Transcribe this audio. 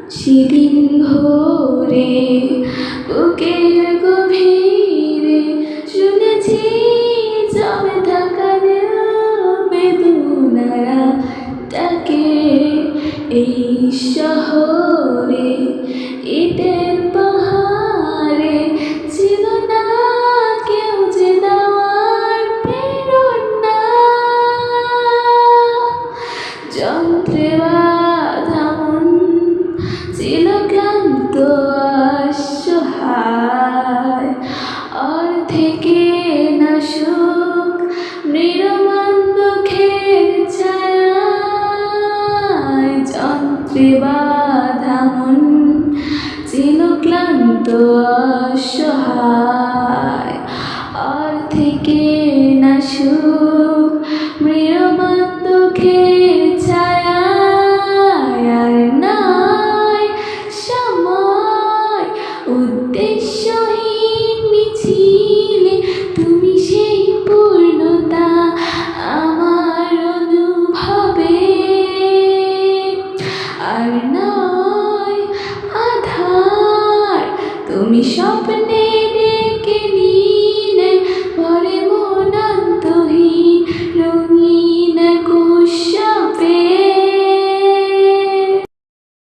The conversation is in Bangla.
সেদিন ভোরে বুকের গভীরে শুনেছি জমে থাকা বেদনারা তাকে এই শহরে ইটের পাহাড়ে ছিল না কেউ যে দেওয়ার প্রেরণা যন্ত্রে বাঁধা মন ছিল ক্লান্ত অসহায় অর্ধেকে না সুখ মৃণমান দুঃখের ছায়ায় যন্ত্রে বাঁধা মন ছিল ক্লান্ত অসহায় অর্ধেকে না সুখ মৃণমান দুঃখের ছায়ায় আর নাই সময় উদ্দেশ্যহীন মিছিলে তুমি সেই পূর্ণতা আমার অনুভবে আর নয় আধার তুমি স্বপ্নে